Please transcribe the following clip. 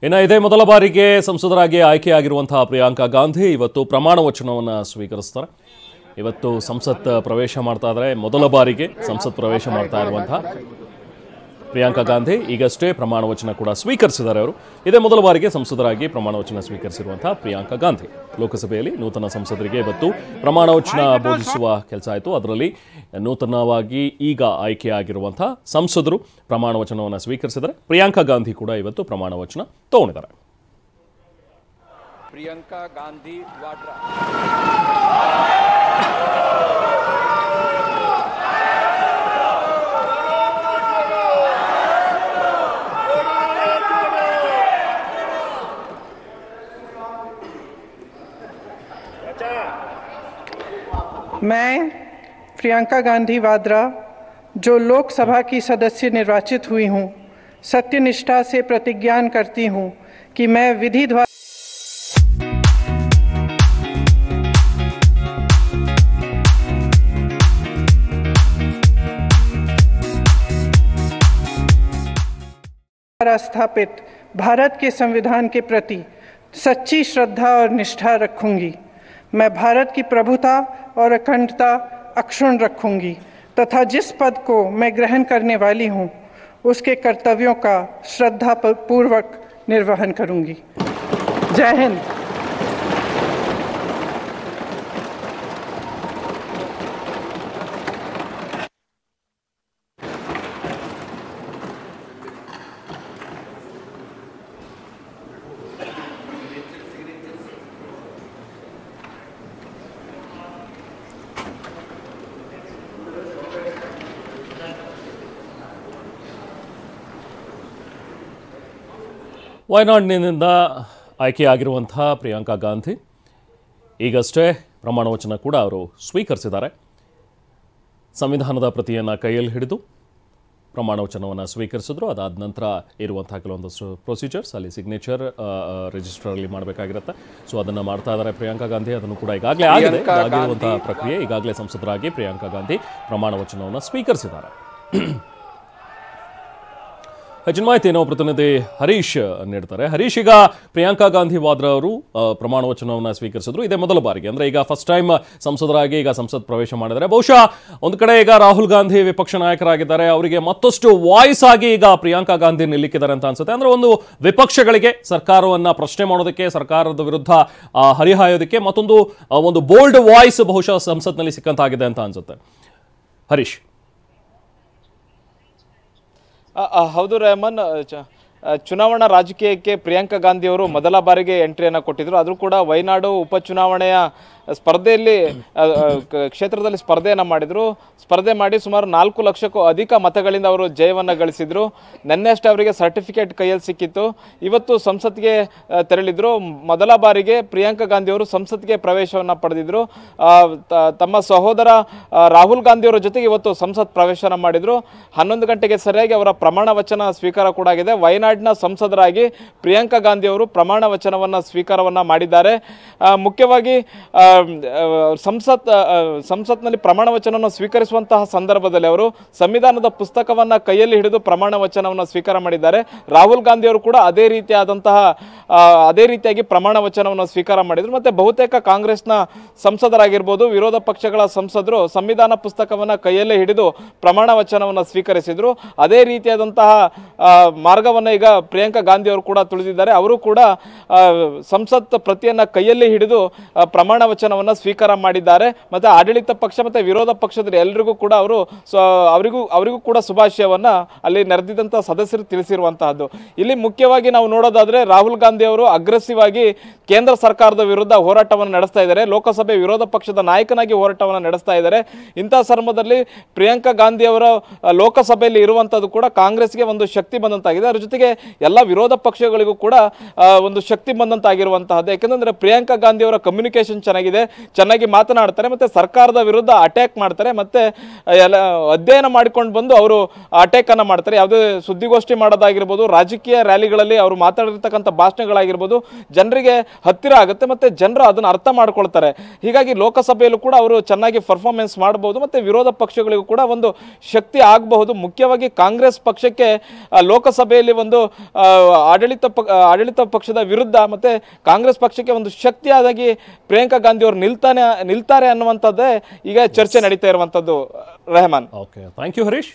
ಇನ್ನು ಇದೇ ಮೊದಲ ಬಾರಿಗೆ ಸಂಸದರಾಗಿ ಆಯ್ಕೆಯಾಗಿರುವಂತಹ ಪ್ರಿಯಾಂಕಾ ಗಾಂಧಿ ಇವತ್ತು ಪ್ರಮಾಣ ವಚನವನ್ನು ಸ್ವೀಕರಿಸ್ತಾರೆ. ಇವತ್ತು ಸಂಸತ್ ಪ್ರವೇಶ ಮಾಡ್ತಾ ಇದ್ದಾರೆ. ಮೊದಲ ಬಾರಿಗೆ ಸಂಸತ್ ಪ್ರವೇಶ ಮಾಡ್ತಾ ಇರುವಂತಹ ಪ್ರಿಯಾಂಕಾ ಗಾಂಧಿ ಈಗಷ್ಟೇ ಪ್ರಮಾಣ ವಚನ ಕೂಡ ಸ್ವೀಕರಿಸಿದ್ದಾರೆ. ಅವರು ಇದೇ ಮೊದಲ ಬಾರಿಗೆ ಸಂಸದರಾಗಿ ಪ್ರಮಾಣ ವಚನ ಸ್ವೀಕರಿಸಿರುವಂತಹ ಪ್ರಿಯಾಂಕಾ ಗಾಂಧಿ ಲೋಕಸಭೆಯಲ್ಲಿ ನೂತನ ಸಂಸದರಿಗೆ ಇವತ್ತು ಪ್ರಮಾಣ ವಚನ ಬೋಧಿಸುವ ಕೆಲಸ ಆಯಿತು. ಅದರಲ್ಲಿ ನೂತನವಾಗಿ ಈಗ ಆಯ್ಕೆಯಾಗಿರುವಂತಹ ಸಂಸದರು ಪ್ರಮಾಣ ವಚನವನ್ನು ಸ್ವೀಕರಿಸಿದರೆ ಪ್ರಿಯಾಂಕಾ ಗಾಂಧಿ ಕೂಡ ಇವತ್ತು ಪ್ರಮಾಣ ವಚನ ತಗೊಂಡಿದ್ದಾರೆ. ಪ್ರಿಯಾಂಕಾ ಗಾಂಧಿ ವಾಡ್ರಾ मैं प्रियंका गांधी वाड्रा जो लोकसभा की सदस्य निर्वाचित हुई हूँ, सत्यनिष्ठा से प्रतिज्ञा करती हूँ कि मैं विधि द्वारा स्थापित भारत के संविधान के प्रति सच्ची श्रद्धा और निष्ठा रखूंगी। मैं भारत की प्रभुता और अखंडता अक्षुण्ण रखूंगी तथा जिस पद को मैं ग्रहण करने वाली हूं, उसके कर्तव्यों का श्रद्धापूर्वक निर्वहन करूंगी। जय हिंद। ವಯನಾಡಿನಿಂದ ಆಯ್ಕೆಯಾಗಿರುವಂತಹ ಪ್ರಿಯಾಂಕಾ ಗಾಂಧಿ ಈಗಷ್ಟೇ ಪ್ರಮಾಣ ವಚನ ಕೂಡ ಅವರು ಸ್ವೀಕರಿಸಿದ್ದಾರೆ. ಸಂವಿಧಾನದ ಪ್ರತಿಯನ್ನು ಕೈಯಲ್ಲಿ ಹಿಡಿದು ಪ್ರಮಾಣ ವಚನವನ್ನು ಸ್ವೀಕರಿಸಿದ್ರು. ಅದಾದ ನಂತರ ಇರುವಂತಹ ಕೆಲವೊಂದಷ್ಟು ಪ್ರೊಸೀಜರ್ಸ್ ಅಲ್ಲಿ ಸಿಗ್ನೇಚರ್ ರಿಜಿಸ್ಟರಲ್ಲಿ ಮಾಡಬೇಕಾಗಿರುತ್ತೆ. ಸೊ ಅದನ್ನು ಮಾಡ್ತಾ ಇದ್ದಾರೆ ಪ್ರಿಯಾಂಕಾ ಗಾಂಧಿ. ಅದನ್ನು ಕೂಡ ಈಗಾಗಲೇ ಆಗಿದೆ. ಆಗಿರುವಂತಹ ಪ್ರಕ್ರಿಯೆ ಈಗಾಗಲೇ ಸಂಸದರಾಗಿ ಪ್ರಿಯಾಂಕಾ ಗಾಂಧಿ ಪ್ರಮಾಣ ವಚನವನ್ನು ಸ್ವೀಕರಿಸಿದ್ದಾರೆ. ಹೆಚ್ಚಿನ ಮಾಹಿತಿ ನಾವು ಪ್ರತಿನಿಧಿ ಹರೀಶ್ ನೀಡ್ತಾರೆ. ಹರೀಶ್, ಈಗ ಪ್ರಿಯಾಂಕಾ ಗಾಂಧಿ ವಾದ್ರಾ ಅವರು ಪ್ರಮಾಣ ವಚನವನ್ನು ಸ್ವೀಕರಿಸಿದ್ರು. ಇದೇ ಮೊದಲ ಬಾರಿಗೆ, ಅಂದರೆ ಈಗ ಫಸ್ಟ್ ಟೈಮ್ ಸಂಸದರಾಗಿ ಈಗ ಸಂಸತ್ ಪ್ರವೇಶ ಮಾಡಿದ್ದಾರೆ. ಬಹುಶಃ ಒಂದು ಕಡೆ ಈಗ ರಾಹುಲ್ ಗಾಂಧಿ ವಿಪಕ್ಷ ನಾಯಕರಾಗಿದ್ದಾರೆ, ಅವರಿಗೆ ಮತ್ತಷ್ಟು ವಾಯ್ಸ್ ಆಗಿ ಈಗ ಪ್ರಿಯಾಂಕಾ ಗಾಂಧಿ ನಿಲ್ಲಿಕ್ಕಿದ್ದಾರೆ ಅಂತ ಅನ್ಸುತ್ತೆ. ಅಂದರೆ ಒಂದು ವಿಪಕ್ಷಗಳಿಗೆ ಸರ್ಕಾರವನ್ನು ಪ್ರಶ್ನೆ ಮಾಡೋದಕ್ಕೆ, ಸರ್ಕಾರದ ವಿರುದ್ಧ ಹರಿಹಾಯೋದಕ್ಕೆ ಒಂದು ಬೋಲ್ಡ್ ವಾಯ್ಸ್ ಬಹುಶಃ ಸಂಸತ್ನಲ್ಲಿ ಸಿಕ್ಕಂತಾಗಿದೆ ಅಂತ ಅನ್ಸುತ್ತೆ. ಹರೀಶ್. ಹೌದು ರೆಹಮಾನ್, ಚುನಾವಣಾ ರಾಜಕೀಯಕ್ಕೆ ಪ್ರಿಯಾಂಕಾ ಗಾಂಧಿ ಅವರು ಮೊದಲ ಬಾರಿಗೆ ಎಂಟ್ರಿಯನ್ನು ಕೊಟ್ಟಿದ್ರು. ಅದು ಕೂಡ ವಯನಾಡು ಉಪಚುನಾವಣೆಯ ಸ್ಪರ್ಧೆಯಲ್ಲಿ ಕ್ಷೇತ್ರದಲ್ಲಿ ಸ್ಪರ್ಧೆಯನ್ನು ಮಾಡಿದರು. ಸ್ಪರ್ಧೆ ಮಾಡಿ ಸುಮಾರು 4 ಲಕ್ಷಕ್ಕೂ ಅಧಿಕ ಮತಗಳಿಂದ ಅವರು ಜಯವನ್ನು ಗಳಿಸಿದರು. ನಿನ್ನೆ ಅಷ್ಟೇ ಅವರಿಗೆ ಸರ್ಟಿಫಿಕೇಟ್ ಕೈಯಲ್ಲಿ ಸಿಕ್ಕಿತ್ತು. ಇವತ್ತು ಸಂಸತ್ಗೆ ತೆರಳಿದ್ರು. ಮೊದಲ ಬಾರಿಗೆ ಪ್ರಿಯಾಂಕಾ ಗಾಂಧಿ ಅವರು ಸಂಸತ್ಗೆ ಪ್ರವೇಶವನ್ನು ಪಡೆದಿದ್ರು. ತಮ್ಮ ಸಹೋದರ ರಾಹುಲ್ ಗಾಂಧಿ ಅವರ ಜೊತೆಗೆ ಇವತ್ತು ಸಂಸತ್ ಪ್ರವೇಶನ ಮಾಡಿದರು. 11 ಗಂಟೆಗೆ ಸರಿಯಾಗಿ ಅವರ ಪ್ರಮಾಣ ವಚನ ಸ್ವೀಕಾರ ಕೂಡ ಆಗಿದೆ. ವಯನಾಡಿನ ಸಂಸದರಾಗಿ ಪ್ರಿಯಾಂಕಾ ಗಾಂಧಿ ಅವರು ಪ್ರಮಾಣ ವಚನವನ್ನು ಸ್ವೀಕಾರವನ್ನು ಮಾಡಿದ್ದಾರೆ. ಮುಖ್ಯವಾಗಿ ಸಂಸತ್ನಲ್ಲಿ ಪ್ರಮಾಣ ವಚನವನ್ನು ಸ್ವೀಕರಿಸುವಂತಹ ಸಂದರ್ಭದಲ್ಲಿ ಅವರು ಸಂವಿಧಾನದ ಪುಸ್ತಕವನ್ನು ಕೈಯಲ್ಲಿ ಹಿಡಿದು ಪ್ರಮಾಣ ವಚನವನ್ನು ಸ್ವೀಕಾರ ಮಾಡಿದ್ದಾರೆ. ರಾಹುಲ್ ಗಾಂಧಿ ಅವರು ಕೂಡ ಅದೇ ರೀತಿಯಾಗಿ ಪ್ರಮಾಣ ವಚನವನ್ನು ಸ್ವೀಕಾರ ಮಾಡಿದರು. ಮತ್ತೆ ಬಹುತೇಕ ಕಾಂಗ್ರೆಸ್ನ ಸಂಸದರಾಗಿರ್ಬೋದು, ವಿರೋಧ ಪಕ್ಷಗಳ ಸಂಸದರು ಸಂವಿಧಾನ ಪುಸ್ತಕವನ್ನು ಕೈಯಲ್ಲೇ ಹಿಡಿದು ಪ್ರಮಾಣ ವಚನವನ್ನು ಸ್ವೀಕರಿಸಿದ್ರು. ಅದೇ ರೀತಿಯಾದಂತಹ ಮಾರ್ಗವನ್ನು ಈಗ ಪ್ರಿಯಾಂಕಾ ಗಾಂಧಿ ಅವರು ಕೂಡ ತುಳಿದಿದ್ದಾರೆ. ಅವರು ಕೂಡ ಸಂಸತ್ ಪ್ರತಿಯನ್ನು ಕೈಯಲ್ಲಿ ಹಿಡಿದು ಪ್ರಮಾಣ ವಚನವನ್ನು ಸ್ವೀಕಾರ ಮಾಡಿದ್ದಾರೆ. ಮತ್ತೆ ಆಡಳಿತ ಪಕ್ಷ ಮತ್ತೆ ವಿರೋಧ ಪಕ್ಷದ ಎಲ್ಲರಿಗೂ ಕೂಡ ಅವರಿಗೂ ಕೂಡ ಶುಭಾಶಯವನ್ನ ಅಲ್ಲಿ ನೆರೆದಿದ್ದಂತಹ ಸದಸ್ಯರು ತಿಳಿಸಿರುವಂತಹದ್ದು. ಇಲ್ಲಿ ಮುಖ್ಯವಾಗಿ ನಾವು ನೋಡೋದಾದ್ರೆ ರಾಹುಲ್ ಗಾಂಧಿ ಅವರು ಅಗ್ರೆಸಿವ್ ಆಗಿ ಕೇಂದ್ರ ಸರ್ಕಾರದ ವಿರುದ್ಧ ಹೋರಾಟವನ್ನು ನಡೆಸ್ತಾ ಇದ್ದಾರೆ. ಲೋಕಸಭೆ ವಿರೋಧ ಪಕ್ಷದ ನಾಯಕನಾಗಿ ಹೋರಾಟವನ್ನು ನಡೆಸ್ತಾ ಇದ್ದಾರೆ. ಇಂತಹ ಸಂದರ್ಭದಲ್ಲಿ ಪ್ರಿಯಾಂಕಾ ಗಾಂಧಿ ಅವರ ಲೋಕಸಭೆಯಲ್ಲಿ ಇರುವಂತದ್ದು ಕೂಡ ಕಾಂಗ್ರೆಸ್ಗೆ ಒಂದು ಶಕ್ತಿ ಬಂದಂತಾಗಿದೆ. ಅದರ ಜೊತೆಗೆ ಎಲ್ಲ ವಿರೋಧ ಪಕ್ಷಗಳಿಗೂ ಕೂಡ ಒಂದು ಶಕ್ತಿ ಬಂದಂತಾಗಿರುವಂತಹದ್ದು. ಯಾಕಂದ್ರೆ ಪ್ರಿಯಾಂಕಾ ಗಾಂಧಿ ಅವರ ಕಮ್ಯುನಿಕೇಶನ್ ಚೆನ್ನಾಗಿ ಮಾತನಾಡ್ತಾರೆ, ಮತ್ತೆ ಸರ್ಕಾರದ ವಿರುದ್ಧ ಅಟ್ಯಾಕ್ ಮಾಡ್ತಾರೆ, ಮತ್ತೆ ಅಧ್ಯಯನ ಮಾಡಿಕೊಂಡು ಬಂದು ಅವರು ಅಟ್ಯಾಕ್ ಅನ್ನ ಮಾಡ್ತಾರೆ. ಯಾವುದೇ ಸುದ್ದಿಗೋಷ್ಠಿ ಮಾಡೋದಾಗಿರ್ಬೋದು, ರಾಜಕೀಯ ರ್ಯಾಲಿಗಳಲ್ಲಿ ಅವರು ಮಾತಾಡಿರ್ತಕ್ಕಂಥ ಭಾಷಣ ಪ್ರಶ್ನೆಗಳಾಗಿರ್ಬೋದು ಜನರಿಗೆ ಹತ್ತಿರ ಆಗುತ್ತೆ ಮತ್ತು ಜನರು ಅದನ್ನು ಅರ್ಥ ಮಾಡ್ಕೊಳ್ತಾರೆ. ಹೀಗಾಗಿ ಲೋಕಸಭೆಯಲ್ಲೂ ಕೂಡ ಅವರು ಚೆನ್ನಾಗಿ ಪರ್ಫಾರ್ಮೆನ್ಸ್ ಮಾಡಬಹುದು ಮತ್ತು ವಿರೋಧ ಪಕ್ಷಗಳಿಗೂ ಕೂಡ ಒಂದು ಶಕ್ತಿ ಆಗಬಹುದು. ಮುಖ್ಯವಾಗಿ ಕಾಂಗ್ರೆಸ್ ಪಕ್ಷಕ್ಕೆ ಲೋಕಸಭೆಯಲ್ಲಿ ಒಂದು ಆಡಳಿತ ಪಕ್ಷದ ವಿರುದ್ಧ ಮತ್ತು ಕಾಂಗ್ರೆಸ್ ಪಕ್ಷಕ್ಕೆ ಒಂದು ಶಕ್ತಿಯಾಗಿ ಪ್ರಿಯಾಂಕಾ ಗಾಂಧಿ ಅವರು ನಿಲ್ತಾರೆ ಅನ್ನುವಂಥದ್ದೇ ಈಗ ಚರ್ಚೆ ನಡೀತಾ ಇರುವಂಥದ್ದು. Rehman. Okay, thank you Harish.